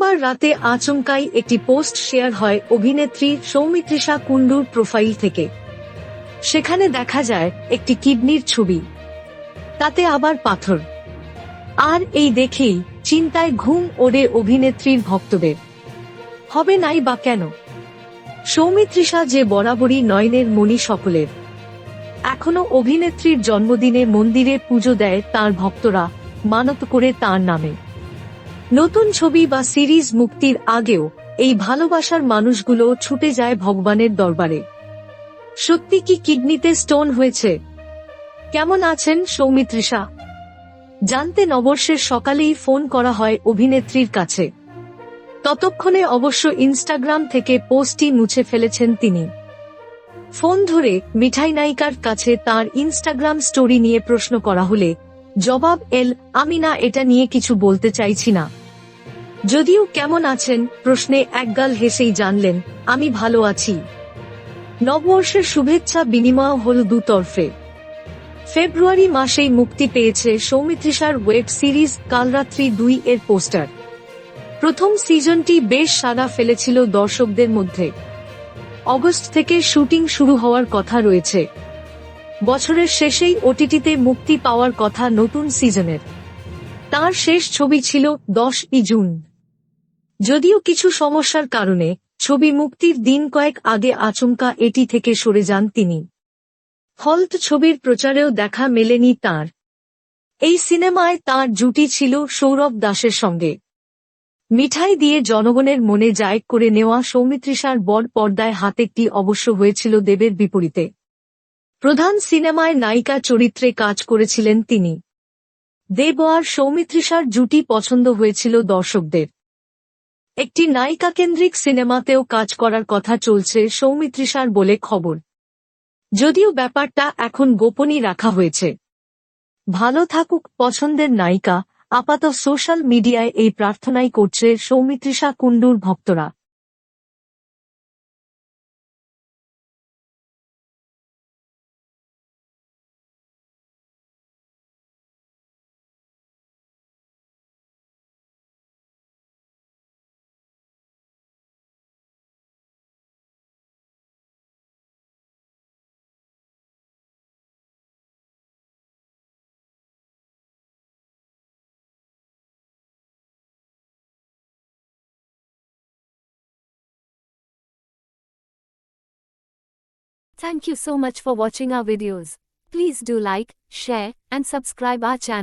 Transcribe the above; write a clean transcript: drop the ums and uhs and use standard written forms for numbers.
শুক্রবার রাতে আচমকাই একটি পোস্ট শেয়ার হয় অভিনেত্রী সৌমিত্রিষা কুণ্ডুর প্রোফাইল থেকে। সেখানে দেখা যায় একটি কিডনির ছবি, তাতে আবার পাথর। আর এই দেখেই চিন্তায় ঘুম ওড়ে অভিনেত্রীর ভক্তদের। হবে নাই বা কেন? সৌমিত্রিষা যে বরাবরই নয়নের মণি সকলের। এখনো অভিনেত্রীর জন্মদিনে মন্দিরে পুজো দেয় তার ভক্তরা, মানত করে তার নামে। নতুন ছবি বা সিরিজ মুক্তির আগেও এই ভালোবাসার মানুষগুলো ছুটে যায় ভগবানের দরবারে। সত্যি কি কিডনিতে স্টোন হয়েছে? কেমন আছেন সৌমিত্রিষা? জানতে নববর্ষের সকালেই ফোন করা হয় অভিনেত্রীর কাছে। ততক্ষণে অবশ্য ইনস্টাগ্রাম থেকে পোস্টটি মুছে ফেলেছেন তিনি। ফোন ধরে মিঠাই নায়িকার কাছে তার ইনস্টাগ্রাম স্টোরি নিয়ে প্রশ্ন করা হলে জবাব এল, আমি না এটা নিয়ে কিছু বলতে চাইছি না। যদিও কেমন আছেন প্রশ্নে একগাল হেসেই জানলেন, আমি ভালো আছি। নববর্ষের শুভেচ্ছা বিনিময় হল দুতরফে। ফেব্রুয়ারি মাসেই মুক্তি পেয়েছে সৌমিত্রিষার ওয়েব সিরিজ কালরাত্রি 2 এর পোস্টার। প্রথম সিজনটি বেশ সাড়া ফেলেছিল দর্শকদের মধ্যে। অগস্ট থেকে শুটিং শুরু হওয়ার কথা রয়েছে। বছরের শেষেই ওটিটিতে মুক্তি পাওয়ার কথা নতুন সিজনের। তার শেষ ছবি ছিল 10 জুন। যদিও কিছু সমস্যার কারণে ছবি মুক্তির দিন কয়েক আগে আচমকা এটি থেকে সরে যান তিনি। হলট ছবির প্রচারেও দেখা মেলেনি তাঁর। এই সিনেমায় তাঁর জুটি ছিল সৌরভ দাসের সঙ্গে। মিঠাই দিয়ে জনগণের মনে জায়গ করে নেওয়া সৌমিত্রিষার বড় পর্দায় হাতেকটি অবশ্য হয়েছিল দেবের বিপরীতে। প্রধান সিনেমায় নায়িকা চরিত্রে কাজ করেছিলেন তিনি। দেব আর সৌমিত্রিষার জুটি পছন্দ হয়েছিল দর্শকদের। একটি নায়িকাকেন্দ্রিক সিনেমাতেও কাজ করার কথা চলছে সৌমিত্রিষার বলে খবর। যদিও ব্যাপারটা এখন গোপনই রাখা হয়েছে। ভালো থাকুক পছন্দের নায়িকা, আপাতত সোশ্যাল মিডিয়ায় এই প্রার্থনাই করছে সৌমিত্রিষা কুণ্ডুর ভক্তরা। Thank you so much for watching our videos. Please do like, share, and subscribe our channel.